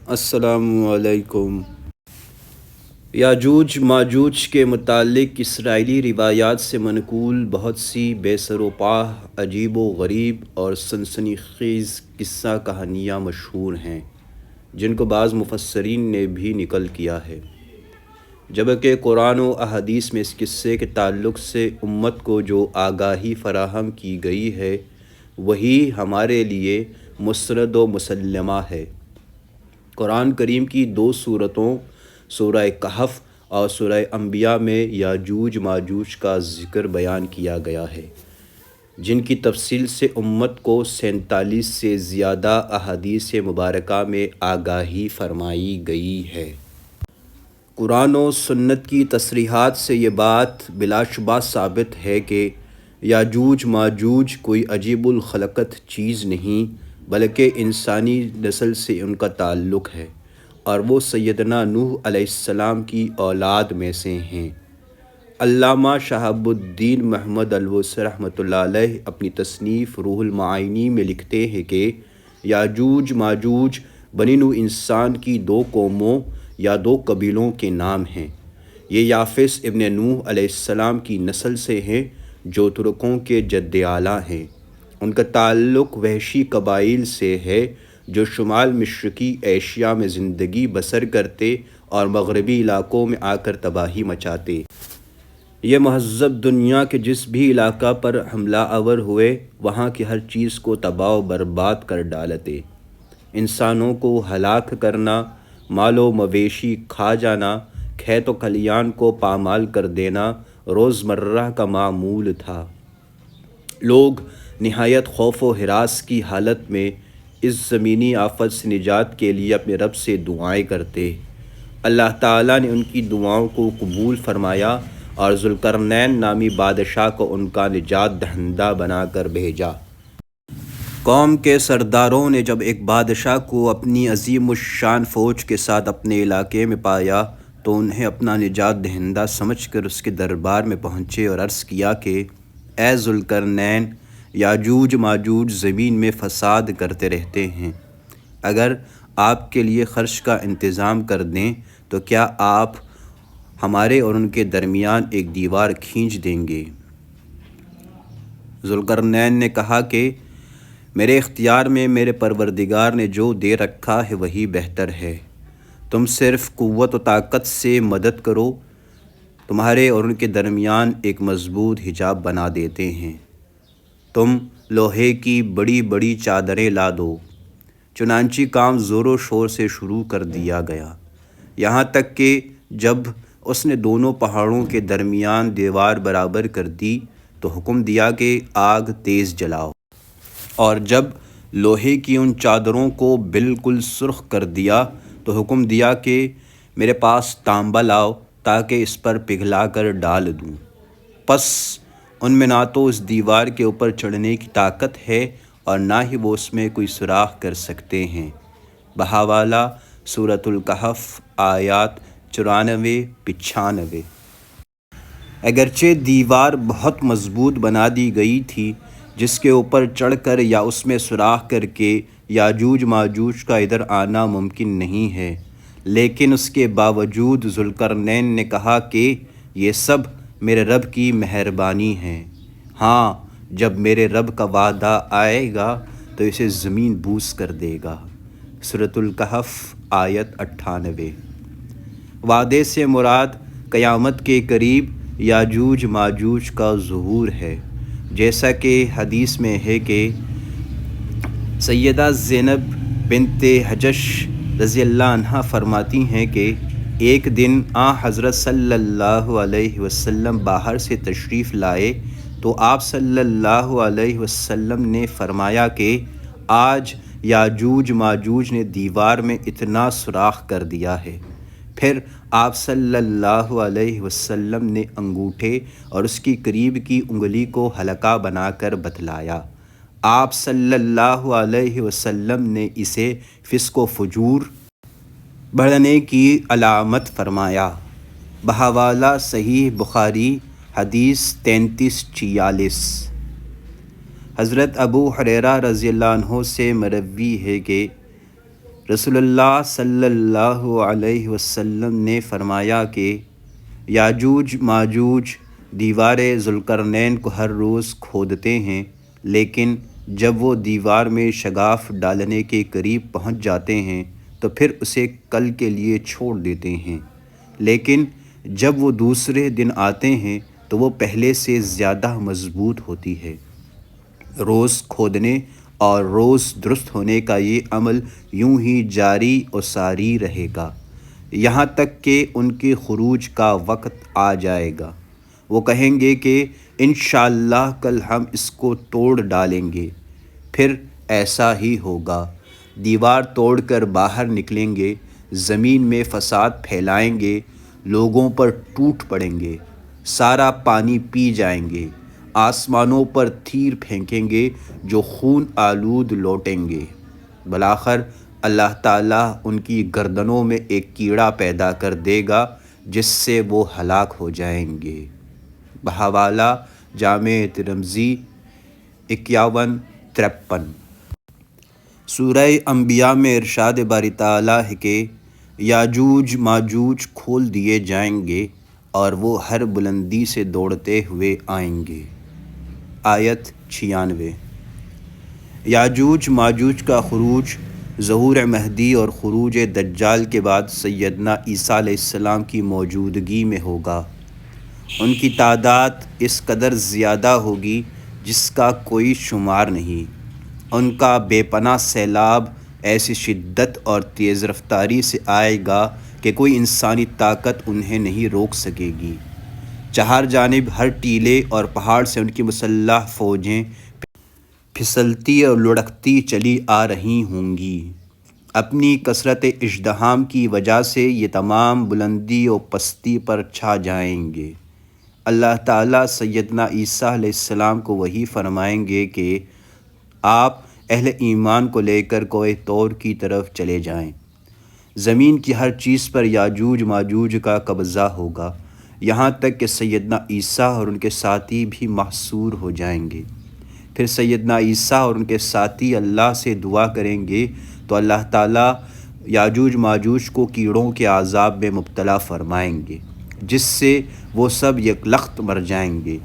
السلام علیکم۔ یاجوج ماجوج کے متعلق اسرائیلی روایات سے منقول بہت سی بے سر و پاہ، عجیب و غریب اور سنسنی خیز قصہ کہانیاں مشہور ہیں، جن کو بعض مفسرین نے بھی نقل کیا ہے، جبکہ قرآن و احادیث میں اس قصے کے تعلق سے امت کو جو آگاہی فراہم کی گئی ہے وہی ہمارے لیے مستند و مسلمہ ہے۔ قرآن کریم کی دو سورتوں سورہ کہف اور سورہ انبیاء میں یاجوج ماجوج کا ذکر بیان کیا گیا ہے، جن کی تفصیل سے امت کو 47 سے زیادہ احادیث مبارکہ میں آگاہی فرمائی گئی ہے۔ قرآن و سنت کی تصریحات سے یہ بات بلا شبہ ثابت ہے کہ یاجوج ماجوج کوئی عجیب الخلقت چیز نہیں بلکہ انسانی نسل سے ان کا تعلق ہے، اور وہ سیدنا نوح علیہ السلام کی اولاد میں سے ہیں۔ علامہ شہاب الدین محمد الوسی رحمۃ اللہ علیہ اپنی تصنیف روح المعانی میں لکھتے ہیں کہ یاجوج ماجوج بنی نوح انسان کی دو قوموں یا دو قبیلوں کے نام ہیں۔ یہ یافس ابن نوح علیہ السلام کی نسل سے ہیں جو ترکوں کے جد اعلیٰ ہیں۔ ان کا تعلق وحشی قبائل سے ہے جو شمال مشرقی ایشیا میں زندگی بسر کرتے اور مغربی علاقوں میں آ کر تباہی مچاتے۔ یہ مہذب دنیا کے جس بھی علاقہ پر حملہ آور ہوئے وہاں کی ہر چیز کو تباہ و برباد کر ڈالتے۔ انسانوں کو ہلاک کرنا، مال و مویشی کھا جانا، کھیت و کھلیان کو پامال کر دینا روزمرہ کا معمول تھا۔ لوگ نہایت خوف و ہراس کی حالت میں اس زمینی آفت سے نجات کے لیے اپنے رب سے دعائیں کرتے۔ اللہ تعالیٰ نے ان کی دعاؤں کو قبول فرمایا اور ذوالقرنین نامی بادشاہ کو ان کا نجات دہندہ بنا کر بھیجا۔ قوم کے سرداروں نے جب ایک بادشاہ کو اپنی عظیم الشان فوج کے ساتھ اپنے علاقے میں پایا تو انہیں اپنا نجات دہندہ سمجھ کر اس کے دربار میں پہنچے اور عرض کیا کہ اے ذوالقرنین، یاجوج ماجوج زمین میں فساد کرتے رہتے ہیں، اگر آپ کے لیے خرچ کا انتظام کر دیں تو کیا آپ ہمارے اور ان کے درمیان ایک دیوار کھینچ دیں گے؟ ذوالقرنین نے کہا کہ میرے اختیار میں میرے پروردگار نے جو دے رکھا ہے وہی بہتر ہے، تم صرف قوت و طاقت سے مدد کرو، تمہارے اور ان کے درمیان ایک مضبوط حجاب بنا دیتے ہیں، تم لوہے کی بڑی بڑی چادریں لا دو۔ چنانچہ کام زور و شور سے شروع کر دیا گیا، یہاں تک کہ جب اس نے دونوں پہاڑوں کے درمیان دیوار برابر کر دی تو حکم دیا کہ آگ تیز جلاؤ، اور جب لوہے کی ان چادروں کو بالکل سرخ کر دیا تو حکم دیا کہ میرے پاس تانبا لاؤ تاکہ اس پر پگھلا کر ڈال دوں۔ پس ان میں نہ تو اس دیوار کے اوپر چڑھنے کی طاقت ہے اور نہ ہی وہ اس میں کوئی سوراخ کر سکتے ہیں۔ بحوالہ سورۃ الکہف آیات 94-95۔ اگرچہ دیوار بہت مضبوط بنا دی گئی تھی جس کے اوپر چڑھ کر یا اس میں سوراخ کر کے یاجوج ماجوج کا ادھر آنا ممکن نہیں ہے، لیکن اس کے باوجود ذوالقرنین نے کہا کہ یہ سب میرے رب کی مہربانی ہے، ہاں جب میرے رب کا وعدہ آئے گا تو اسے زمین بوس کر دے گا۔ سورۃ الکہف آیت 98۔ وعدے سے مراد قیامت کے قریب یاجوج ماجوج کا ظہور ہے، جیسا کہ حدیث میں ہے کہ سیدہ زینب بنت حجش رضی اللہ عنہ فرماتی ہیں کہ ایک دن حضرت صلی اللہ علیہ وسلم باہر سے تشریف لائے تو آپ صلی اللہ علیہ وسلم نے فرمایا کہ آج یاجوج ماجوج نے دیوار میں اتنا سوراخ کر دیا ہے۔ پھر آپ صلی اللہ علیہ وسلم نے انگوٹھے اور اس کی قریب کی انگلی کو حلقہ بنا کر بتلایا۔ آپ صلی اللہ علیہ وسلم نے اسے فسق و فجور بڑھنے کی علامت فرمایا۔ بحوالہ صحیح بخاری حدیث 3346۔ حضرت ابو ہریرہ رضی اللہ عنہ سے مروی ہے کہ رسول اللہ صلی اللہ علیہ وسلم نے فرمایا کہ یاجوج ماجوج دیوار ذوالقرنین کو ہر روز کھودتے ہیں، لیکن جب وہ دیوار میں شگاف ڈالنے کے قریب پہنچ جاتے ہیں تو پھر اسے کل کے لیے چھوڑ دیتے ہیں، لیکن جب وہ دوسرے دن آتے ہیں تو وہ پہلے سے زیادہ مضبوط ہوتی ہے۔ روز کھودنے اور روز درست ہونے کا یہ عمل یوں ہی جاری و ساری رہے گا، یہاں تک کہ ان کے خروج کا وقت آ جائے گا۔ وہ کہیں گے کہ انشاءاللہ کل ہم اس کو توڑ ڈالیں گے، پھر ایسا ہی ہوگا۔ دیوار توڑ کر باہر نکلیں گے، زمین میں فساد پھیلائیں گے، لوگوں پر ٹوٹ پڑیں گے، سارا پانی پی جائیں گے، آسمانوں پر تیر پھینکیں گے جو خون آلود لوٹیں گے۔ بالآخر اللہ تعالیٰ ان کی گردنوں میں ایک کیڑا پیدا کر دے گا جس سے وہ ہلاک ہو جائیں گے۔ بحوالہ جامع ترمذی 51-53۔ سورہ انبیاء میں ارشاد باری تعالیٰ ہے کہ یاجوج ماجوج کھول دیے جائیں گے اور وہ ہر بلندی سے دوڑتے ہوئے آئیں گے۔ آیت 96۔ یاجوج ماجوج کا خروج ظہور مہدی اور خروج دجال کے بعد سیدنا عیسیٰ علیہ السلام کی موجودگی میں ہوگا۔ ان کی تعداد اس قدر زیادہ ہوگی جس کا کوئی شمار نہیں۔ ان کا بے پناہ سیلاب ایسی شدت اور تیز رفتاری سے آئے گا کہ کوئی انسانی طاقت انہیں نہیں روک سکے گی۔ چہار جانب ہر ٹیلے اور پہاڑ سے ان کی مسلح فوجیں پھسلتی اور لڑھکتی چلی آ رہی ہوں گی۔ اپنی کثرت ازدحام کی وجہ سے یہ تمام بلندی و پستی پر چھا جائیں گے۔ اللہ تعالیٰ سیدنا عیسیٰ علیہ السلام کو وحی فرمائیں گے کہ آپ اہل ایمان کو لے کر کوہ طور کی طرف چلے جائیں۔ زمین کی ہر چیز پر یاجوج ماجوج کا قبضہ ہوگا، یہاں تک کہ سیدنا عیسیٰ اور ان کے ساتھی بھی محصور ہو جائیں گے۔ پھر سیدنا عیسیٰ اور ان کے ساتھی اللہ سے دعا کریں گے تو اللہ تعالیٰ یاجوج ماجوج کو کیڑوں کے عذاب میں مبتلا فرمائیں گے، جس سے وہ سب یکلخت مر جائیں گے۔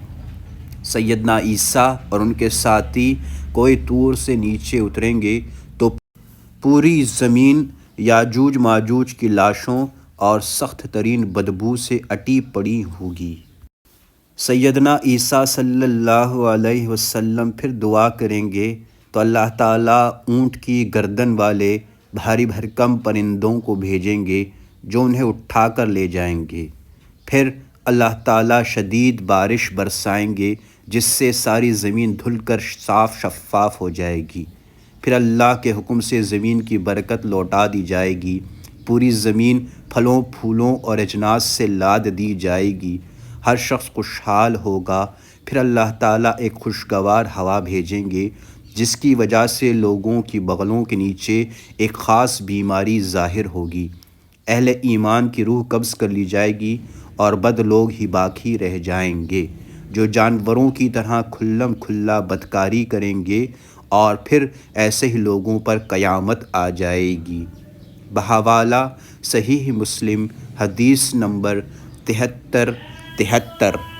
سیدنا عیسیٰ اور ان کے ساتھی کوہ طور سے نیچے اتریں گے تو پوری زمین یاجوج ماجوج کی لاشوں اور سخت ترین بدبو سے اٹی پڑی ہوگی۔ سیدنا عیسیٰ صلی اللہ علیہ وسلم پھر دعا کریں گے تو اللہ تعالیٰ اونٹ کی گردن والے بھاری بھرکم پرندوں کو بھیجیں گے جو انہیں اٹھا کر لے جائیں گے۔ پھر اللہ تعالیٰ شدید بارش برسائیں گے جس سے ساری زمین دھل کر صاف شفاف ہو جائے گی۔ پھر اللہ کے حکم سے زمین کی برکت لوٹا دی جائے گی، پوری زمین پھلوں پھولوں اور اجناس سے لاد دی جائے گی، ہر شخص خوشحال ہوگا۔ پھر اللہ تعالیٰ ایک خوشگوار ہوا بھیجیں گے جس کی وجہ سے لوگوں کی بغلوں کے نیچے ایک خاص بیماری ظاہر ہوگی۔ اہل ایمان کی روح قبض کر لی جائے گی اور بد لوگ ہی باقی رہ جائیں گے جو جانوروں کی طرح کھلم کھلا بدکاری کریں گے، اور پھر ایسے ہی لوگوں پر قیامت آ جائے گی۔ بحوالہ صحیح مسلم حدیث نمبر 73-73۔